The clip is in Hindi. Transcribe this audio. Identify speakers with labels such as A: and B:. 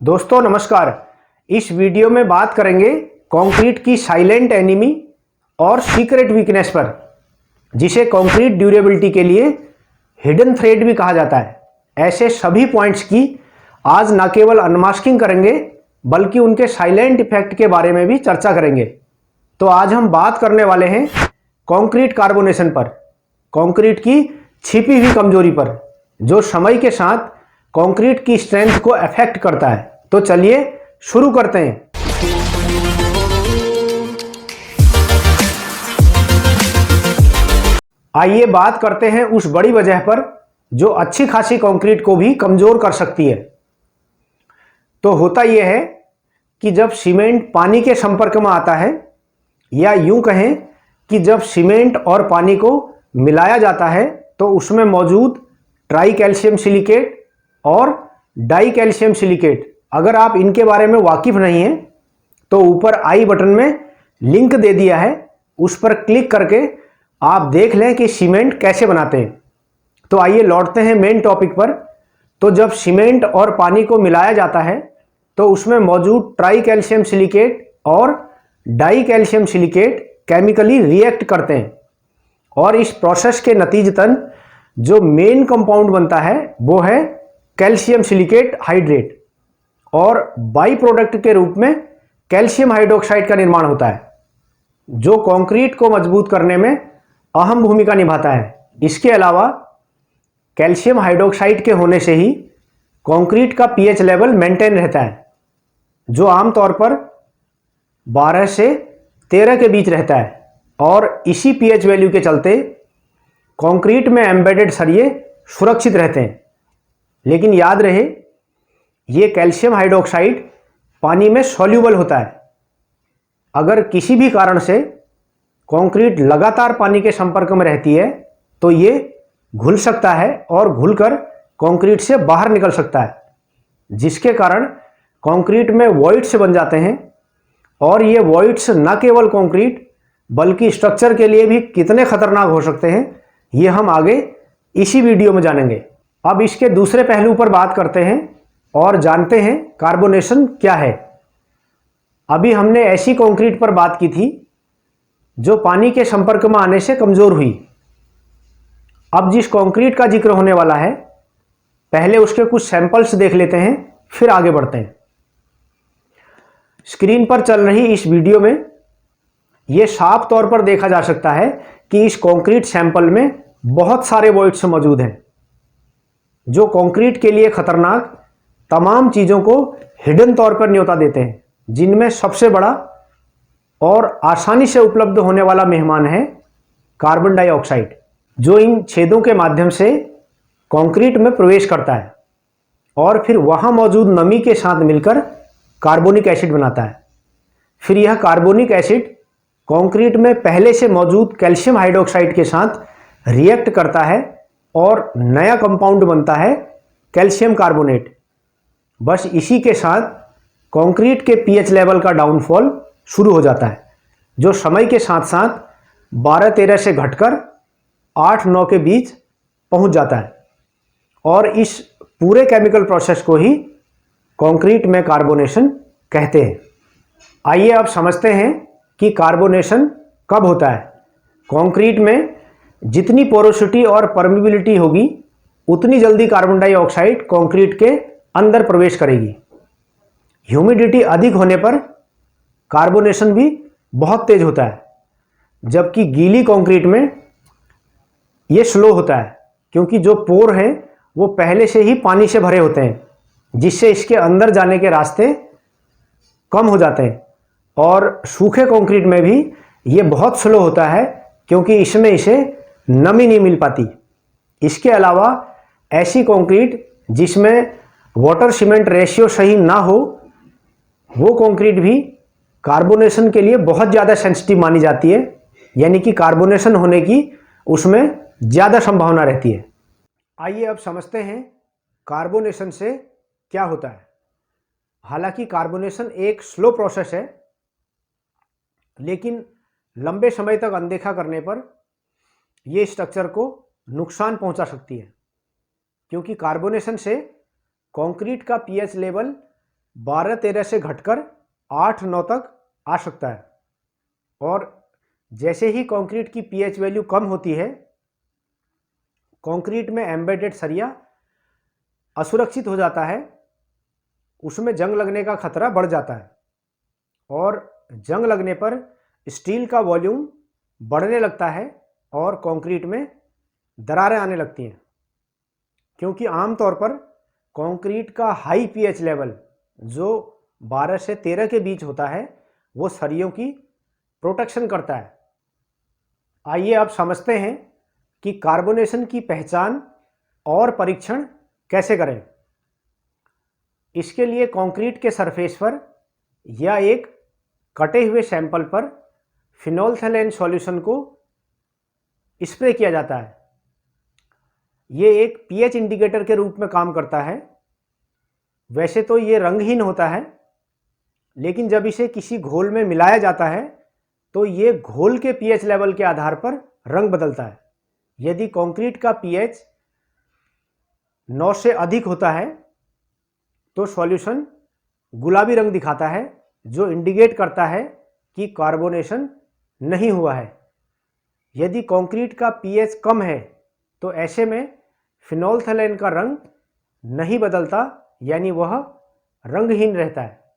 A: दोस्तों नमस्कार। इस वीडियो में बात करेंगे कंक्रीट की साइलेंट एनिमी और सीक्रेट वीकनेस पर, जिसे कंक्रीट ड्यूरेबिलिटी के लिए हिडन थ्रेड भी कहा जाता है। ऐसे सभी पॉइंट्स की आज न केवल अनमास्किंग करेंगे बल्कि उनके साइलेंट इफेक्ट के बारे में भी चर्चा करेंगे। तो आज हम बात करने वाले हैं कंक्रीट कार्बोनेशन पर, कंक्रीट की छिपी हुई कमजोरी पर, जो समय के साथ कंक्रीट की स्ट्रेंथ को अफेक्ट करता है। तो चलिए शुरू करते हैं। आइए बात करते हैं उस बड़ी वजह पर जो अच्छी खासी कंक्रीट को भी कमजोर कर सकती है। तो होता यह है कि जब सीमेंट पानी के संपर्क में आता है, या यूं कहें कि जब सीमेंट और पानी को मिलाया जाता है, तो उसमें मौजूद ट्राई कैल्शियम सिलिकेट और डाई कैल्शियम सिलिकेट, अगर आप इनके बारे में वाकिफ नहीं हैं तो ऊपर आई बटन में लिंक दे दिया है, उस पर क्लिक करके आप देख लें कि सीमेंट कैसे बनाते हैं। तो आइए लौटते हैं मेन टॉपिक पर। तो जब सीमेंट और पानी को मिलाया जाता है तो उसमें मौजूद ट्राई कैल्शियम सिलिकेट और die calcium silicate chemically react करते हैं, और इस प्रोसेस के नतीजतन जो मेन कंपाउंड बनता है वो है कैल्शियम सिलिकेट हाइड्रेट, और बाई प्रोडक्ट के रूप में कैल्शियम हाइड्रोक्साइड का निर्माण होता है, जो कंक्रीट को मजबूत करने में अहम भूमिका निभाता है। इसके अलावा कैल्शियम हाइड्रोक्साइड के होने से ही कंक्रीट का पीएच लेवल मेंटेन रहता है, जो आमतौर पर 12 से 13 के बीच रहता है, और इसी पीएच वैल्यू के चलते कंक्रीट में एम्बेडेड सरिये सुरक्षित रहते हैं। लेकिन याद रहे, ये कैल्शियम हाइड्रोक्साइड पानी में सॉल्यूबल होता है। अगर किसी भी कारण से कंक्रीट लगातार पानी के संपर्क में रहती है तो ये घुल सकता है और घुलकर कंक्रीट से बाहर निकल सकता है, जिसके कारण कंक्रीट में वॉइड्स बन जाते हैं। और ये वॉइड्स न केवल कंक्रीट बल्कि स्ट्रक्चर के लिए भी कितने खतरनाक हो सकते हैं, ये हम आगे इसी वीडियो में जानेंगे। अब इसके दूसरे पहलू पर बात करते हैं और जानते हैं कार्बोनेशन क्या है। अभी हमने ऐसी कंक्रीट पर बात की थी जो पानी के संपर्क में आने से कमजोर हुई। अब जिस कंक्रीट का जिक्र होने वाला है, पहले उसके कुछ सैंपल्स देख लेते हैं, फिर आगे बढ़ते हैं। स्क्रीन पर चल रही इस वीडियो में यह साफ तौर पर देखा जा सकता है कि इस कंक्रीट सैंपल में बहुत सारे वॉइड्स मौजूद हैं, जो कंक्रीट के लिए खतरनाक तमाम चीज़ों को हिडन तौर पर न्योता देते हैं, जिनमें सबसे बड़ा और आसानी से उपलब्ध होने वाला मेहमान है कार्बन डाइऑक्साइड, जो इन छेदों के माध्यम से कंक्रीट में प्रवेश करता है और फिर वहाँ मौजूद नमी के साथ मिलकर कार्बोनिक एसिड बनाता है। फिर यह कार्बोनिक एसिड कंक्रीट में पहले से मौजूद कैल्शियम हाइड्रोक्साइड के साथ रिएक्ट करता है और नया कंपाउंड बनता है कैल्शियम कार्बोनेट। बस इसी के साथ कंक्रीट के पीएच लेवल का डाउनफॉल शुरू हो जाता है, जो समय के साथ साथ 12-13 से घटकर 8-9 के बीच पहुंच जाता है, और इस पूरे केमिकल प्रोसेस को ही कंक्रीट में कार्बोनेशन कहते हैं। आइए अब समझते हैं कि कार्बोनेशन कब होता है। कंक्रीट में जितनी पोरोसिटी और परमिबिलिटी होगी, उतनी जल्दी कार्बन डाइऑक्साइड कंक्रीट के अंदर प्रवेश करेगी। ह्यूमिडिटी अधिक होने पर कार्बोनेशन भी बहुत तेज होता है, जबकि गीली कंक्रीट में यह स्लो होता है, क्योंकि जो पोर हैं वो पहले से ही पानी से भरे होते हैं, जिससे इसके अंदर जाने के रास्ते कम हो जाते हैं। और सूखे कंक्रीट में भी ये बहुत स्लो होता है, क्योंकि इसमें इसे नमी नहीं मिल पाती। इसके अलावा ऐसी कंक्रीट जिसमें वाटर सीमेंट रेशियो सही ना हो, वो कंक्रीट भी कार्बोनेशन के लिए बहुत ज़्यादा सेंसिटिव मानी जाती है, यानी कि कार्बोनेशन होने की उसमें ज़्यादा संभावना रहती है। आइए अब समझते हैं कार्बोनेशन से क्या होता है। हालांकि कार्बोनेशन एक स्लो प्रोसेस है, लेकिन लंबे समय तक अनदेखा करने पर यह स्ट्रक्चर को नुकसान पहुंचा सकती है, क्योंकि कार्बोनेशन से कंक्रीट का पीएच लेवल 12-13 से घटकर 8-9 तक आ सकता है। और जैसे ही कंक्रीट की पीएच वैल्यू कम होती है, कंक्रीट में एम्बेडेड सरिया असुरक्षित हो जाता है, उसमें जंग लगने का खतरा बढ़ जाता है और जंग लगने पर स्टील का वॉल्यूम बढ़ने लगता है और कंक्रीट में दरारें आने लगती हैं, क्योंकि आमतौर पर कंक्रीट का हाई पीएच लेवल जो 12 से 13 के बीच होता है वो सरियों की प्रोटेक्शन करता है। आइए अब समझते हैं कि कार्बोनेशन की पहचान और परीक्षण कैसे करें। इसके लिए कंक्रीट के सरफेस पर या एक कटे हुए सैंपल पर फिनोल्फ्थेलेन सॉल्यूशन को स्प्रे किया जाता है। ये एक पीएच इंडिकेटर के रूप में काम करता है। वैसे तो ये रंगहीन होता है, लेकिन जब इसे किसी घोल में मिलाया जाता है तो ये घोल के पीएच लेवल के आधार पर रंग बदलता है। यदि कंक्रीट का पीएच 9 से अधिक होता है तो सॉल्यूशन गुलाबी रंग दिखाता है, जो इंडिकेट करता है कि कार्बोनेशन नहीं हुआ है। यदि कंक्रीट का पीएच कम है तो ऐसे में फिनोल्फ्थेलेन का रंग नहीं बदलता, यानी वह रंगहीन रहता है।